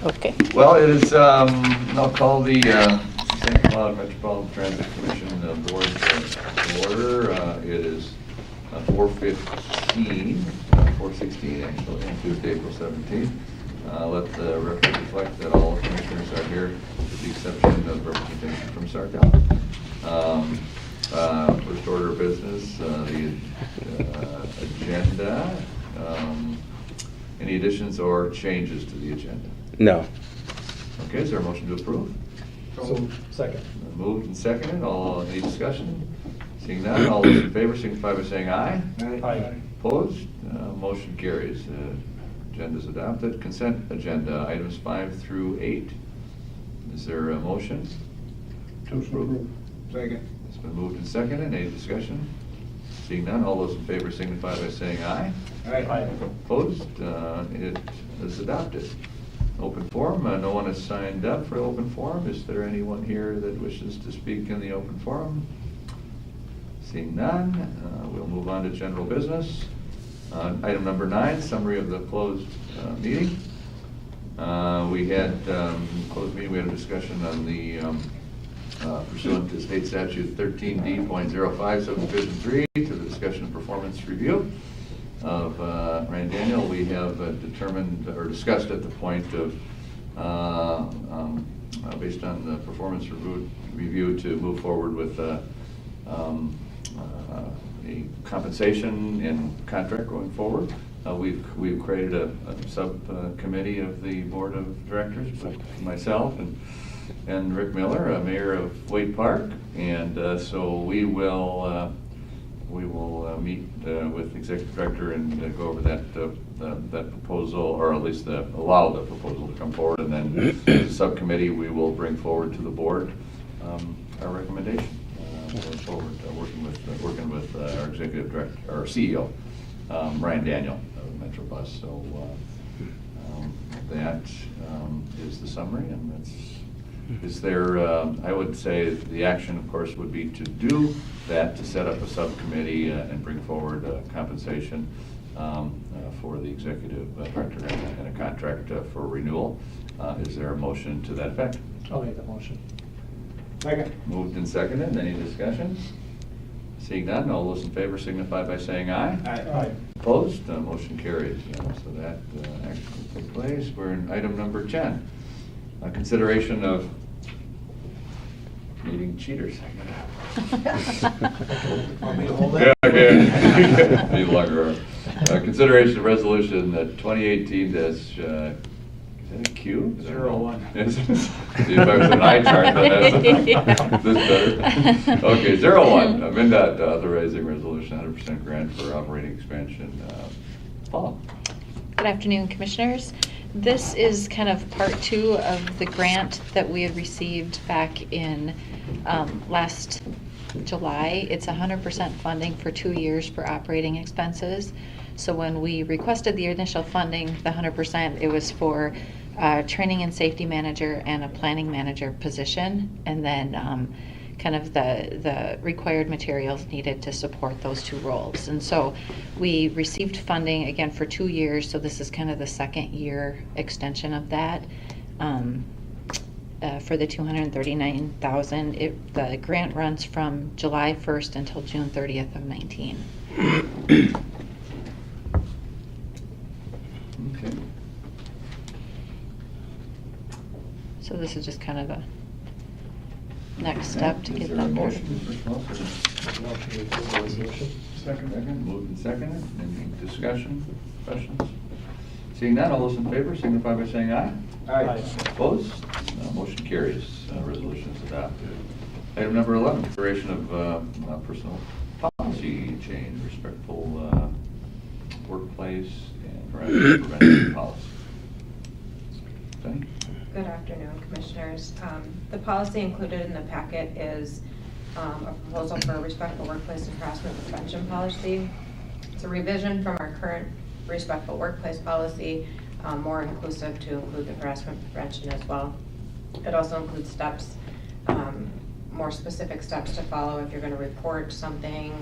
Okay. Well, it is, I'll call the St. Cloud Metropolitan Transit Commission Board to order. It is 4:16 actually, on Tuesday, April 17th. Let the record reflect that all commissioners are here with the exception of representation from Sartell. First order of business, the agenda. Any additions or changes to the agenda? No. Okay, is there a motion to approve? So, second. Moved and seconded, any discussion? Seeing none, all those in favor signify by saying aye. Aye. Opposed? Motion carries. Agenda is adopted. Consent agenda, items 5 through 8. Is there a motion to approve? Second. It's been moved and seconded, any discussion? Seeing none, all those in favor signify by saying aye. Aye. Opposed? It is adopted. Open forum, no one has signed up for open forum. Is there anyone here that wishes to speak in the open forum? Seeing none, we'll move on to general business. Item number 9, summary of the closed meeting. We had closed meeting. We had a discussion on the pursuant to state statute 13D.05 subdivision 3 to the discussion of performance review of Rand Daniel. We have determined or discussed at the point of based on the performance review to move forward with a compensation and contract going forward. We've created a subcommittee of the board of directors, myself and Rick Miller, mayor of Wade Park, and so we will meet with the executive director and go over that proposal, or at least allow the proposal to come forward, and then as a subcommittee we will bring forward to the board our recommendation going forward, working with our executive director, our CEO, Ryan Daniel of Metrobus. So that is the summary, and that's. Is there, I would say the action, of course, would be to do that, to set up a subcommittee and bring forward compensation for the executive director and a contract for renewal. Is there a motion to that effect? I'll make the motion. Second. Moved and seconded. Any discussion? Seeing none, all those in favor signify by saying aye. Aye. Opposed? Motion carries. So that action will take place. We're in item number 10. Consideration of meeting cheaters. Want me to hold that? Yeah. Need longer. Consideration of resolution 2018 is that a Q? 01. Yes. See, if I was an eye chart, then this better. Okay, 01. MnDOT authorizing resolution 100% grant for operating expansion. Paul. Good afternoon, commissioners. This is kind of part 2 of the grant that we had received back in last July. It's 100% funding for 2 years for operating expenses. So when we requested the initial funding, the 100%, it was for training and safety manager and a planning manager position, and then kind of the required materials needed to support those 2 roles. And so we received funding again for 2 years, so this is kind of the second year extension of that. For the $239,000, the grant runs from July 1st until June 30th of 19. Okay. So this is just kind of a next step to Is get there a that motion? Motion to approve the resolution. Second. Moved and seconded. Any discussion, questions? Seeing none, all those in favor signify by saying aye. Aye. Opposed? Motion carries. Resolution is adopted. Item number 11, consideration of personal policy change, respectful workplace and harassment prevention policy. Jenny? Good afternoon, Commissioners. The policy included in the packet is a proposal for a respectful workplace and harassment prevention policy. It's a revision from our current respectful workplace policy, more inclusive to include the harassment prevention as well. It also includes steps, more specific steps to follow if you're going to report something,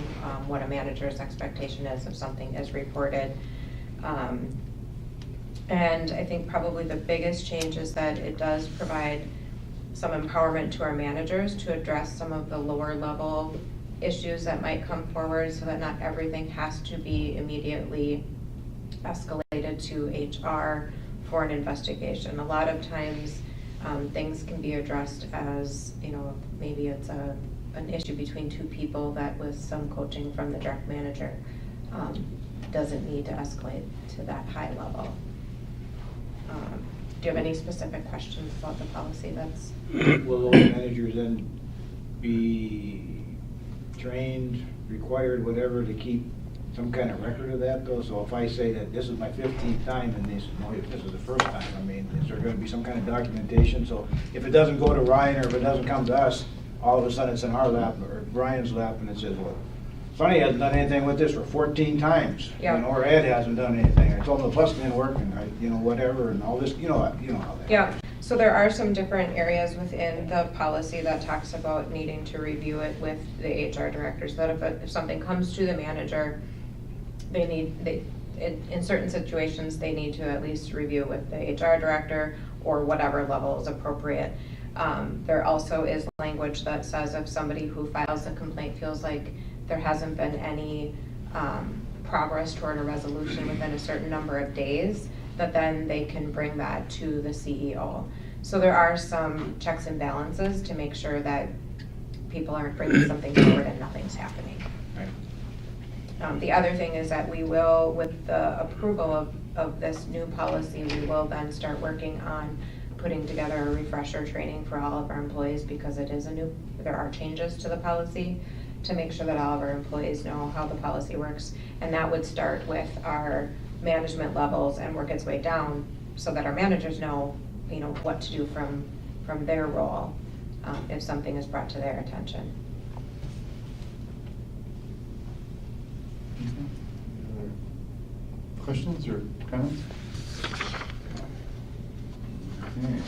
what a manager's expectation is if something is reported. And I think probably the biggest change is that it does provide some empowerment to our managers to address some of the lower level issues that might come forward, so that not everything has to be immediately escalated to HR for an investigation. A lot of times, things can be addressed as, maybe it's an issue between two people that with some coaching from the direct manager doesn't need to escalate to that high level. Do you have any specific questions about the policy? That's Will those managers then be trained, required, whatever, to keep some kind of record of that though? So if I say that this is my 15th time and they said, no, if this is the first time, I mean, is there going to be some kind of documentation? So if it doesn't go to Ryan or if it doesn't come to us, all of a sudden it's in our lap or Brian's lap and it says, well, Sonny hasn't done anything with this for 14 times. Yeah. Or Ed hasn't done anything. I told him the bus didn't work and whatever and all this, you know how that. Yeah, so there are some different areas within the policy that talks about needing to review it with the HR director, so that if something comes to the manager, in certain situations, they need to at least review it with the HR director or whatever level is appropriate. There also is language that says if somebody who files a complaint feels like there hasn't been any progress toward a resolution within a certain number of days, that then they can bring that to the CEO. So there are some checks and balances to make sure that people aren't bringing something forward and nothing's happening. Right. The other thing is that we will, with the approval of this new policy, we will then start working on putting together a refresher training for all of our employees, because there are changes to the policy, to make sure that all of our employees know how the policy works. And that would start with our management levels and work its way down, so that our managers know, what to do from their role if something is brought to their attention. Questions or comments? Okay,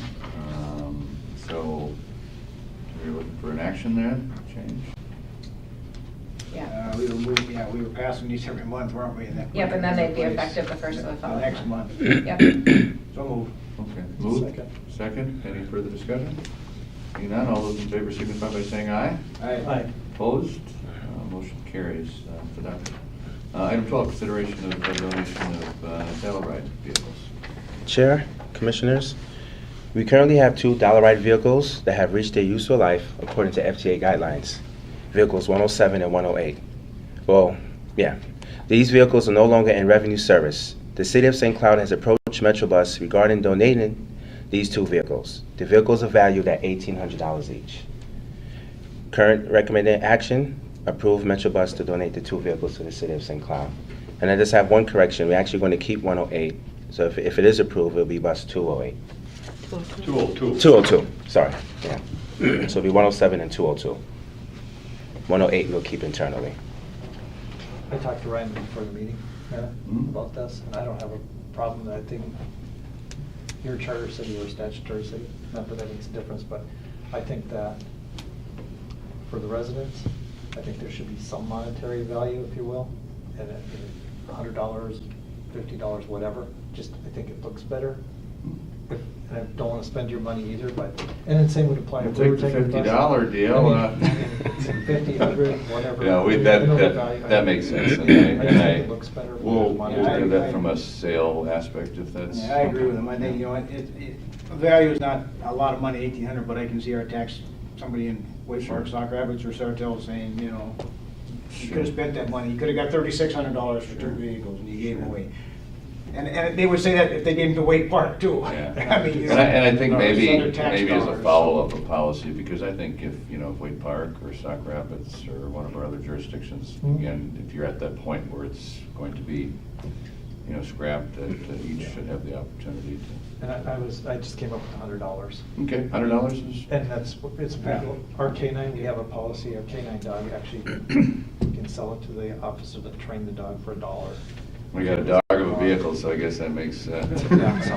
so we're looking for an action there, change? Yeah. We were passing these every month, weren't we? Yep, and then they'd be effective the first of the following next month. Yep. So move. Okay, moved. Second. Second, any further discussion? Seeing none, all those in favor signify by saying aye. Aye. Opposed? Motion carries for that. Item 12, consideration of donation of Telluride vehicles. Chair, Commissioners, we currently have two Dollaride vehicles that have reached their useful life according to FTA guidelines, vehicles 107 and 108. Well, yeah, these vehicles are no longer in revenue service. The City of St. Cloud has approached Metrobus regarding donating these two vehicles. The vehicles are valued at $1,800 each. Current recommended action: approve Metrobus to donate the two vehicles to the City of St. Cloud. And I just have one correction. We're actually going to keep 108. So if it is approved, it'll be bus 208. 202. 202, sorry. Yeah. So it'll be 107 and 202. 108 we'll keep internally. I talked to Ryan before the meeting about this, and I don't have a problem. I think you're a charter city or a statutory city, not that makes a difference, but I think that for the residents, I think there should be some monetary value, if you will, and $100, $50, whatever. Just, I think it looks better. And I don't want to spend your money either, and the same would apply if we were Take taking the the bus. $50 deal. I mean, 50, 100, whatever. Yeah, I know the value. that makes sense. I just think it looks better. We'll Yeah, do that from a sale aspect if that's. Yeah, I agree with him. I think, the value is not a lot of money, 1,800, but I can see our tax, somebody in White Park, Sauk Rapids, or Sartell saying, you could have spent that money. You could have got $3,600 for two vehicles and you gave them away. And they would say that if they gave them to Wake Park too. Yeah. I mean, And I think it's maybe under tax as a dollars. follow-up of policy, because I think if Wade Park or Sauk Rapids or one of our other jurisdictions, again, if you're at that point where it's going to be, scrapped, that each should have the opportunity to. And I just came up with $100. Okay, $100 is. And it's, our K-9, we have a policy, our K-9 dog actually can sell it to the officer that trained the dog for $1. We got a dog of a vehicle, so I guess that makes. Yeah, so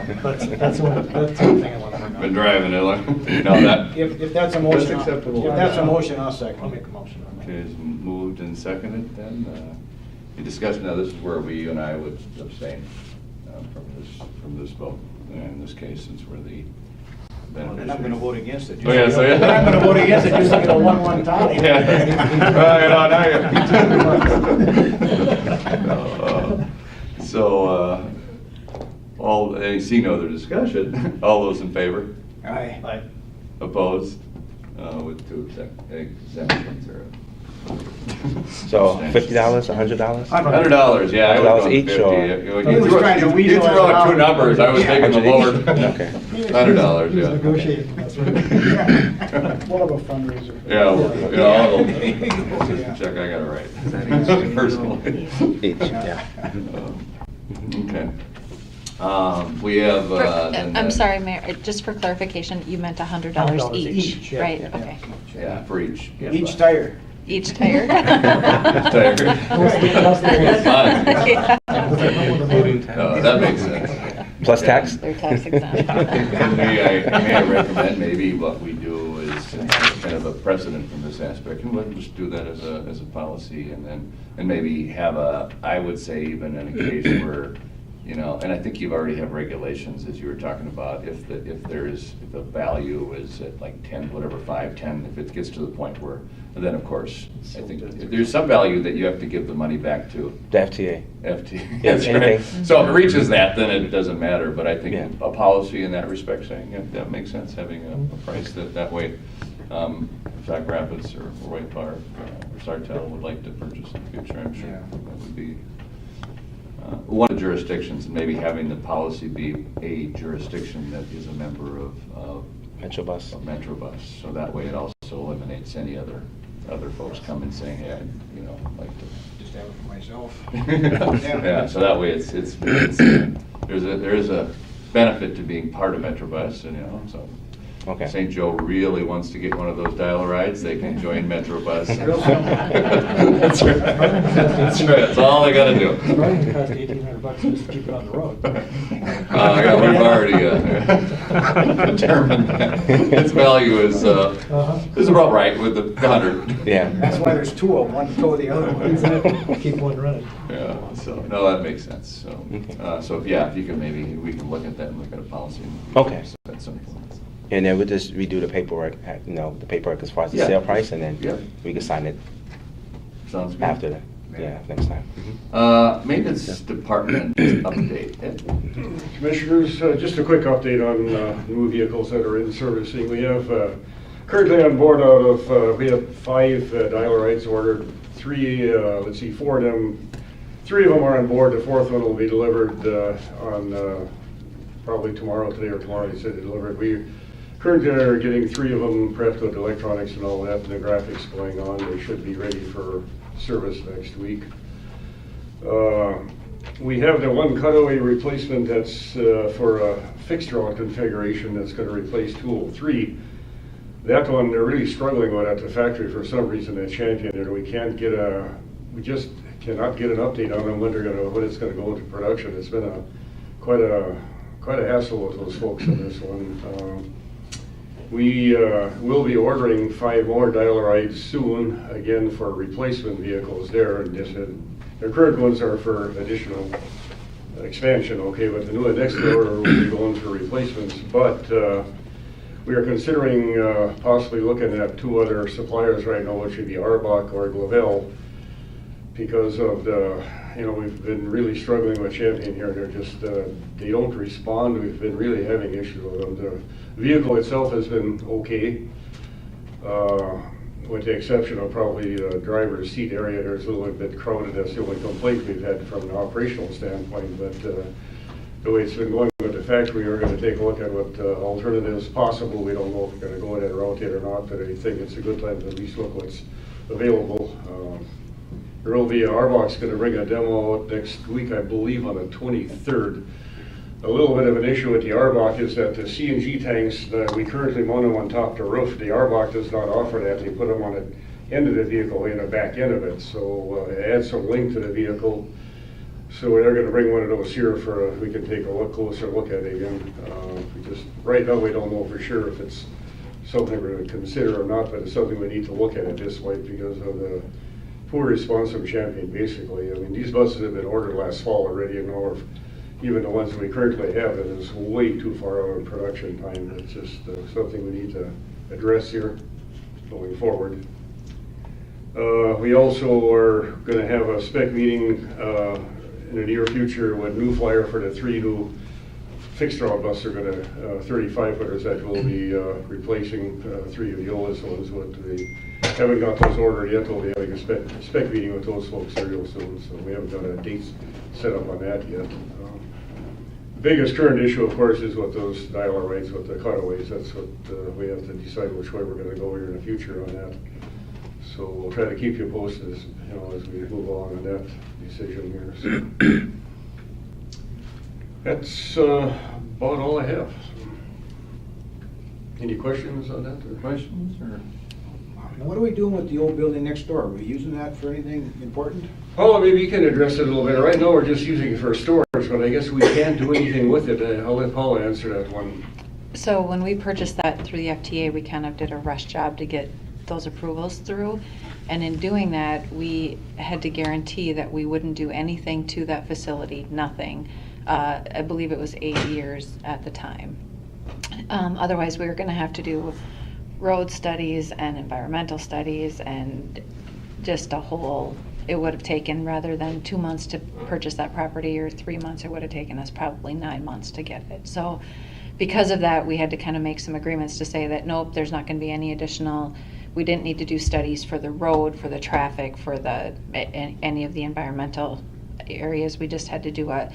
that's one thing I want to bring up. Been driving it. No, that. If that's a motion, That's acceptable. if that's a motion, I'll second. I'll make a motion on that. Okay, is moved and seconded then. The discussion, now this is where you and I would abstain. from this vote, in this case, since we're the Well, then I'm gonna vote against it. Oh, yeah, so yeah. Then I'm gonna vote against it, just like a 1-1 tie. So, see no other discussion, all those in favor? Aye. Aye. Opposed? With 2 exemptions or. So $50, $100? $100, yeah. I was $100 each, or- He was trying to You weasel threw us out 2 out. numbers, I was Yeah. taking the lower. Okay. $100, He was yeah. negotiating, that's right. One of a fundraiser. Yeah, well, Yeah. check, I got it right. Personally. Each, yeah. Okay. We have. then, I'm sorry, Mayor, just for clarification, you meant $100 $100 each, each, yeah. right? Yeah. Okay. Yeah, for each. yeah, Each but- tire. Each tire? Tire. Yeah. That makes sense. Plus tax? They're tax exempt. May I recommend maybe what we do is kind of a precedent from this aspect, and we'll just do that as a policy, and maybe have I would say even in a case where, and I think you already have regulations, as you were talking about, if the value is at like 10, whatever, 5, 10, if it gets to the point where, then of course, I think if there's some value that you have to give the money back to The FTA. FT. Yeah, That's right. anything. So if it reaches that, then it doesn't matter, but I think Yeah. a policy in that respect saying, yeah, that makes sense, having a price that way. Sac Rapids or White Park or Sartell would like to purchase in the future, I'm sure. Yeah. That would be one of the jurisdictions, and maybe having the policy be a jurisdiction that is a member of Metrobus. Metrobus. So that way it also eliminates any other folks coming saying, hey, I'd like to. Just have it for myself. Yeah, so that way there is a benefit to being part of Metrobus, so. Okay. St. Joe really wants to get one of those dial-a-rides, they can join Metrobus. Real simple. That's right. That's right, that's all they gotta do. It's probably gonna cost $1,800 just to keep it on the road. Yeah, we've already determined that its value is about right with the 100. Yeah. That's why there's 2 of them, one to tow the other one. Exactly. Keep one running. Yeah, so, no, that makes sense, so. If you could maybe, we can look at that and look at a policy. Okay. At some point. And then we'll just redo the paperwork, the paperwork as far as the Yeah. sale price, and then Yeah. we can sign it Sounds good. after that. Yeah, next time. Maintenance department update. Ed? Commissioners, just a quick update on new vehicles that are in servicing. We have currently on board we have 5 dial-a-rides ordered. 4 of them. 3 of them are on board. The 4th one will be delivered on probably today or tomorrow. They said they delivered. We currently are getting 3 of them prepped with electronics and all that, and the graphics going on. They should be ready for service next week. We have the one cutaway replacement that's for a fixed draw configuration that's going to replace 203. That one they're really struggling with at the factory for some reason. That Champion there, we just cannot get an update on them when it's going to go into production. It's been quite a hassle with those folks on this one. We will be ordering 5 more dial-a-rides soon, again for replacement vehicles there. And their current ones are for additional expansion, okay, but the next order will be going for replacements. But we are considering possibly looking at 2 other suppliers right now, which would be Arbach or Glavelle, because of we've been really struggling with Champion here. They're just, they don't respond. We've been really having issues with them. The vehicle itself has been okay, with the exception of probably the driver's seat area. There's a little bit crowded. That's the only complaint we've had from an operational standpoint. But the way it's been going with the factory, we're going to take a look at what alternatives possible. We don't know if we're going to go that route yet or not, but I think it's a good time to at least look what's available. There will be, Arbach's going to bring a demo out next week, I believe, on the 23rd. A little bit of an issue with the Arbach is that the CNG tanks that we currently mount them on top of the roof, the Arbach does not offer that. They put them on the end of the vehicle, in the back end of it. So it adds some length to the vehicle. So they're going to bring one of those here we can take a closer look at it again. Right now we don't know for sure if it's something we're going to consider or not, but it's something we need to look at this way because of the poor response from Champion, basically. I mean, these buses have been ordered last fall already, and now we're even the ones that we currently have, that is way too far out in production time. It's just something we need to address here going forward. We also are going to have a spec meeting in the near future with New Flyer for the 3 new fixed draw buses are going to 35-footers that will be replacing 3 of the oldest ones. But they haven't got those ordered yet. We'll be having a spec meeting with those folks there real soon, so we haven't got a date set up on that yet. The biggest current issue, of course, is with those dial rates with the cutaways. That's what we have to decide which way we're going to go here in the future on that. So we'll try to keep you posted as, as we move along on that decision here. So that's about all I have. Any questions on that? Or? Questions or? Now, what are we doing with the old building next door? Are we using that for anything important? Oh, maybe you can address it a little bit. Right now, we're just using it for storage, but I guess we can't do anything with it. I'll let Paula answer that one. So when we purchased that through the FTA, we kind of did a rush job to get those approvals through. And in doing that, we had to guarantee that we wouldn't do anything to that facility, nothing. I believe it was 8 years at the time. Otherwise, we were going to have to do road studies and environmental studies and just a whole, it would have taken, rather than 2 months to purchase that property or 3 months, it would have taken us probably 9 months to get it. So because of that, we had to kind of make some agreements to say that, nope, there's not going to be any additional, we didn't need to do studies for the road, for the traffic, for the any of the environmental areas. We just had to do a,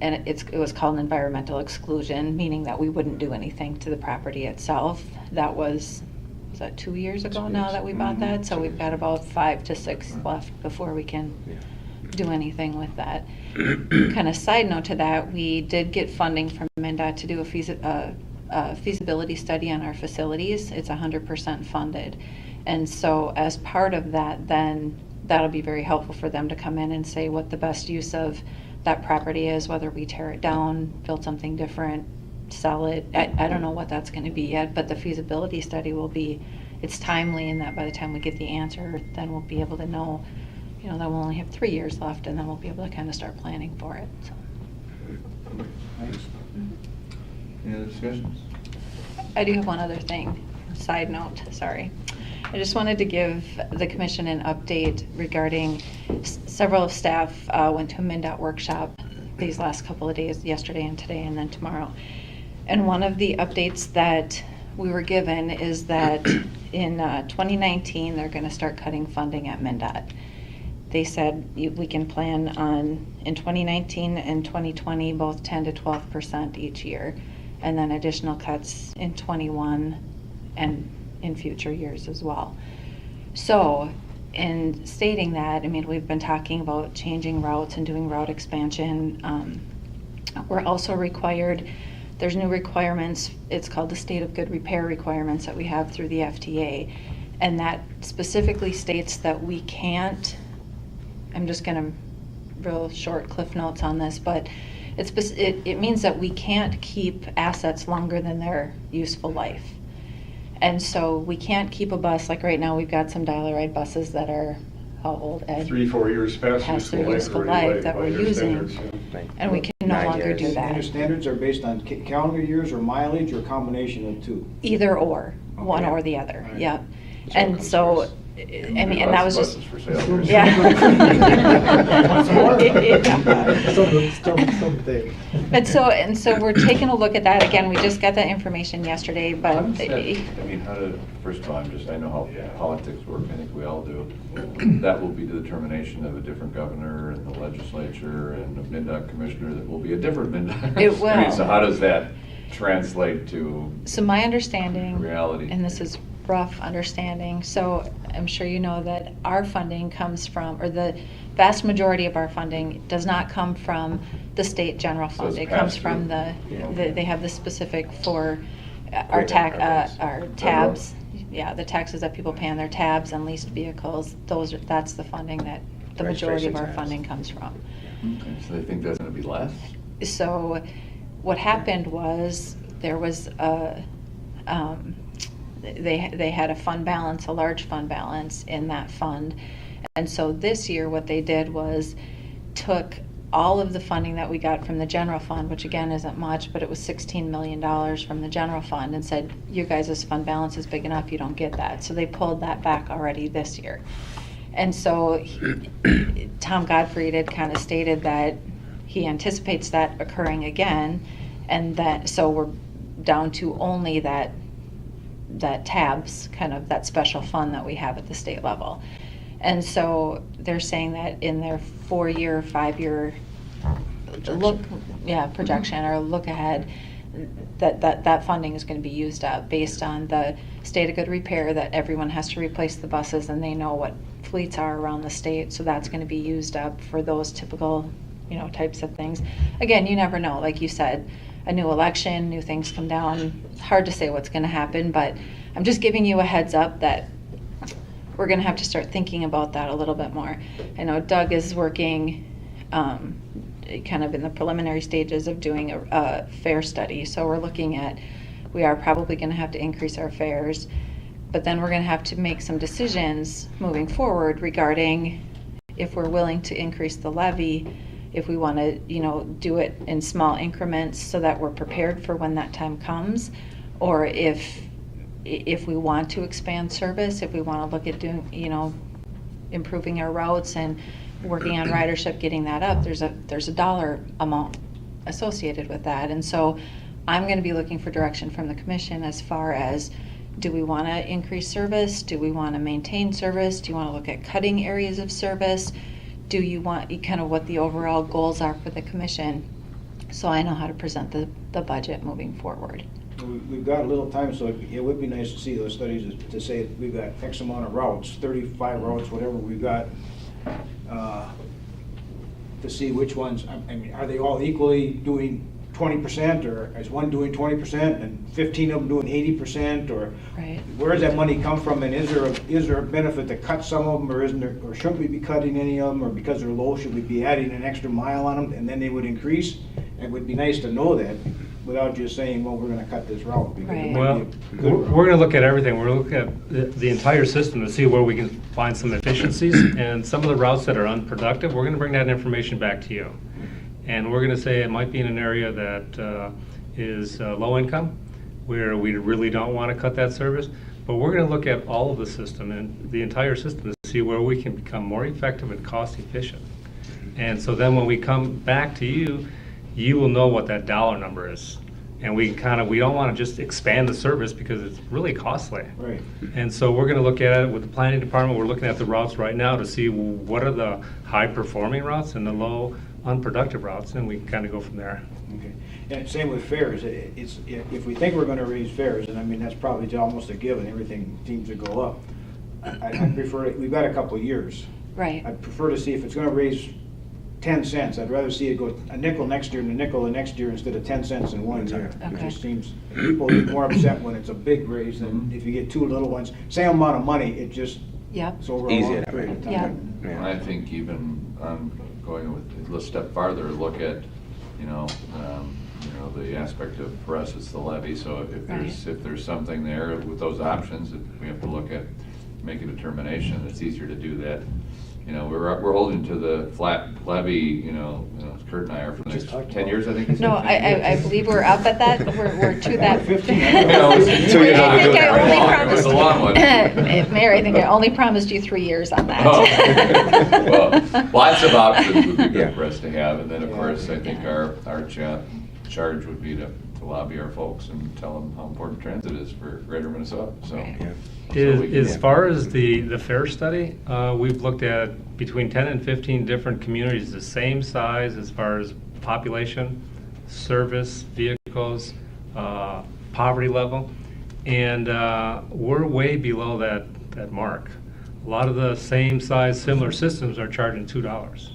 and it was called an environmental exclusion, meaning that we wouldn't do anything to the property itself. That was that 2 years ago now that we bought that? So we've got about 5 to 6 left before we can do anything with that. Kind of side note to that, we did get funding from MnDOT to do a feasibility study on our facilities. It's 100% funded. And so as part of that, then that'll be very helpful for them to come in and say what the best use of that property is, whether we tear it down, build something different, sell it. I don't know what that's going to be yet, but the feasibility study will be, it's timely in that by the time we get the answer, then we'll be able to know, that we'll only have 3 years left, and then we'll be able to kind of start planning for it. So. Thanks. Any other discussions? I do have one other thing, side note, sorry. I just wanted to give the commission an update regarding several of staff went to a MnDOT workshop these last couple of days, yesterday and today and then tomorrow. And one of the updates that we were given is that in 2019, they're going to start cutting funding at MnDOT. They said we can plan on, in 2019 and 2020, both 10 to 12% each year, and then additional cuts in 21 and in future years as well. So in stating that, we've been talking about changing routes and doing route expansion. We're also required, there's new requirements, it's called the State of Good Repair requirements that we have through the FTA. And that specifically states that we can't, I'm just gonna real short cliff notes on this, but it means that we can't keep assets longer than their useful life. And so we can't keep a bus, like right now we've got some dial-a-ride buses that are, how old, Ed? 3-4 years past their useful life that we're using. And we can no 9 longer years. do And your that. standards are based on calendar years or mileage or a combination of two? Either or, one Okay. or the other, All right. yeah. So it And comes so, first. and that was just. Buses for sale. Yeah. Once more? Yeah. Still big. And so we're taking a look at that. Again, we just got that information yesterday, How but does that- first of all, I know how politics work, I think we all do. That will be the determination of a different governor and the legislature and a MnDOT commissioner that will be a different MnDOT. It will. So how does that translate to so my understanding, reality? and this is rough understanding, so I'm sure you know that our funding comes from, or the vast majority of our funding does not come from the state general So fund. it's It comes passed from through. they have the specific for Great enterprise. our tabs. Yeah, the taxes that people pay on their tabs and leased vehicles, that's the funding that the majority of our Registration tax. funding comes from. Okay, so they think that's gonna be less? So what happened was there was they had a fund balance, a large fund balance in that fund. And so this year what they did was took all of the funding that we got from the general fund, which again isn't much, but it was $16 million from the general fund, and said, your guys' fund balance is big enough, you don't get that. So they pulled that back already this year. And so Tom Godfrey had kind of stated that he anticipates that occurring again, and that, so we're down to only that tabs, kind of that special fund that we have at the state level. And so they're saying that in their 4-year, 5-year projection or look ahead, that funding is going to be used up based on the state of good repair, that everyone has to replace the buses, and they know what fleets are around the state, so that's going to be used up for those typical, types of things. Again, you never know, like you said, a new election, new things come down. It's hard to say what's going to happen, but I'm just giving you a heads up that we're going to have to start thinking about that a little bit more. I know Doug is working kind of in the preliminary stages of doing a fare study. So we're looking at, we are probably going to have to increase our fares, but then we're going to have to make some decisions moving forward regarding if we're willing to increase the levy, if we want to, do it in small increments so that we're prepared for when that time comes, or if we want to expand service, if we want to look at doing, improving our routes and working on ridership, getting that up, there's a dollar amount associated with that. And so I'm going to be looking for direction from the commission as far as, do we want to increase service? Do we want to maintain service? Do you want to look at cutting areas of service? Do you want kind of what the overall goals are for the commission? So I know how to present the budget moving forward. We've got a little time, so it would be nice to see those studies to say we've got X amount of routes, 35 routes, whatever we've got, to see which ones, I mean, are they all equally doing 20%, or is one doing 20% and 15 of them doing 80%, or Right. where does that money come from, and is there a benefit to cut some of them, or isn't there, or shouldn't we be cutting any of them, or because they're low, should we be adding an extra mile on them, and then they would increase? It would be nice to know that without just saying, well, we're going to cut this route. Because it Right. might Well, be a good route. we're going to look at everything. We're looking at the entire system to see where we can find some efficiencies. And some of the routes that are unproductive, we're going to bring that information back to you. And we're going to say it might be in an area that is low income, where we really don't want to cut that service. But we're going to look at all of the system and the entire system to see where we can become more effective and cost efficient. And so then when we come back to you, you will know what that dollar number is. And we don't want to just expand the service because it's really costly. Right. And so we're going to look at it with the planning department. We're looking at the routes right now to see what are the high performing routes and the low unproductive routes, and we can kind of go from there. Okay. And same with fares. If we think we're going to raise fares, and I mean, that's probably almost a given, everything seems to go up. I prefer, we've got a couple of years. Right. I'd prefer to see if it's going to raise 10 cents, I'd rather see it go a nickel next year and a nickel the next year instead of 10 cents in one year. It Okay. just seems, people get more upset when it's a big raise than if you get two little ones. Same amount of money, it just, Yep. it's over a Easier long that period way. of Yeah. time. And I think even going with a step farther, look at, the aspect of, for us, it's the levy. So if there's something there with those options, that we have to look at, make a determination. It's easier to do that. We're holding to the flat levy. Kurt and I are for the Just next talked 10 about years, I think. he said. No, I believe we're up at that. We're to that. 15. Yeah, it was 2 years I think ago. I only It promised. was a long one. Mayor, I think I only promised you 3 years on that. Oh, okay. Well, lots of options would be good Yeah. for us to have, and then, of course, I think our charge would be to lobby our folks and tell them how important transit is for greater Minnesota, so. Right. Yeah. So we can- As far as the fare study, we've looked at between 10 and 15 different communities, the same size as far as population, service, vehicles, poverty level, and we're way below that mark. A lot of the same size, similar systems are charging $2.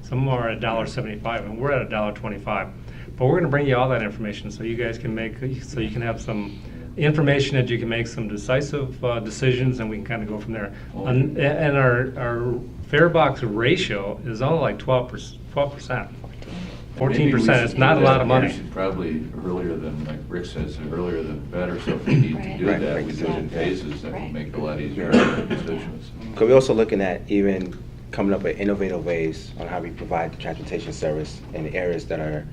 Some of them are at $1.75, and we're at $1.25. But we're going to bring you all that information so you guys can so you can have some information that you can make some decisive decisions, and we can kind of go from there. And our fare box ratio is only like 12%. 14%. It's not a lot of money. We should probably, earlier than, like Rick says, earlier than better, so if we need to Right. do Right. that, we do it in phases, that Right. would make it a lot easier for our constituents. Because we're also looking at even coming up with innovative ways on how we provide the transportation service in the areas that are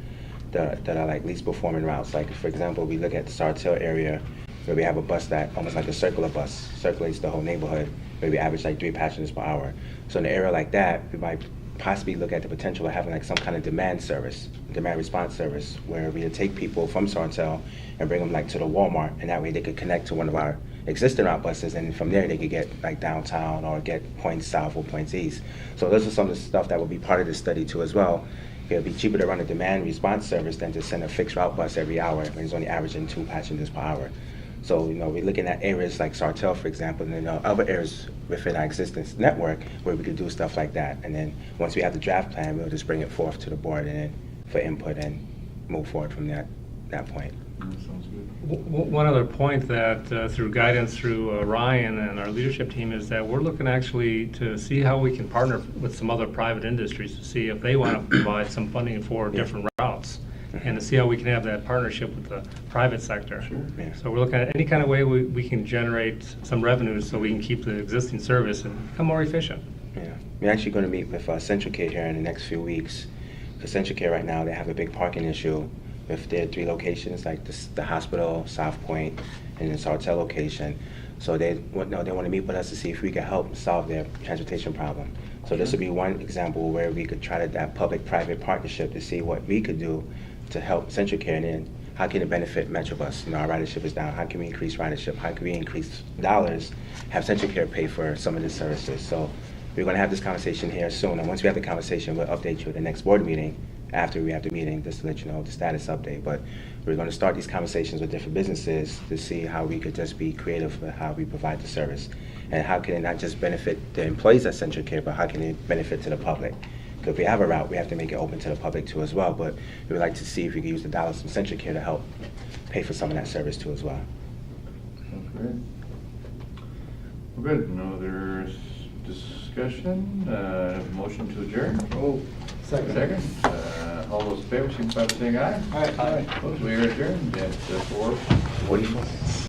like least performing routes. Like for example, we look at the Sartell area where we have a bus that almost like a circular bus circulates the whole neighborhood, where we average like 3 passengers per hour. So in an area like that, we might possibly look at the potential of having like some kind of demand response service, where we would take people from Sartell and bring them like to the Walmart, and that way they could connect to one of our existing route buses, and from there they could get like downtown or get points south or points east. So those are some of the stuff that will be part of this study too as well. It would be cheaper to run a demand response service than to send a fixed route bus every hour when it's only averaging 2 passengers per hour. So, we're looking at areas like Sartell, for example, and then other areas within our existence network where we could do stuff like that. And then once we have the draft plan, we'll just bring it forth to the board and then for input and move forward from that point. That sounds good. One other point that through guidance through Ryan and our leadership team is that we're looking actually to see how we can partner with some other private industries to see if they want to provide some funding for different routes, and to see how we can have that partnership with the private sector. Sure. Yeah. So we're looking at any kind of way we can generate some revenues so we can keep the existing service and become more efficient. Yeah, we're actually going to meet with Central Care here in the next few weeks. Because Central Care right now, they have a big parking issue with their 3 locations, like the hospital, South Point, and the Sartell location. So they want to meet with us to see if we can help solve their transportation problem. So this would be one example where we could try to that public-private partnership to see what we could do to help Central Care, and then how can it benefit Metrobus? Our ridership is down. How can we increase ridership? How can we increase dollars? Have Central Care pay for some of the services. So we're going to have this conversation here soon, and once we have the conversation, we'll update you at the next board meeting after we have the meeting, just to let you know the status update. But we're going to start these conversations with different businesses to see how we could just be creative with how we provide the service, and how can it not just benefit the employees at Central Care, but how can it benefit to the public? Because if we have a route, we have to make it open to the public too as well. But we would like to see if we can use the dollars from Central Care to help pay for some of that service too as well. Sounds great. Well, good. No other discussion? Motion to adjourn? Oh, Second. All those in favor, signify by saying aye. all right. Opposed, we are adjourned at 4:44.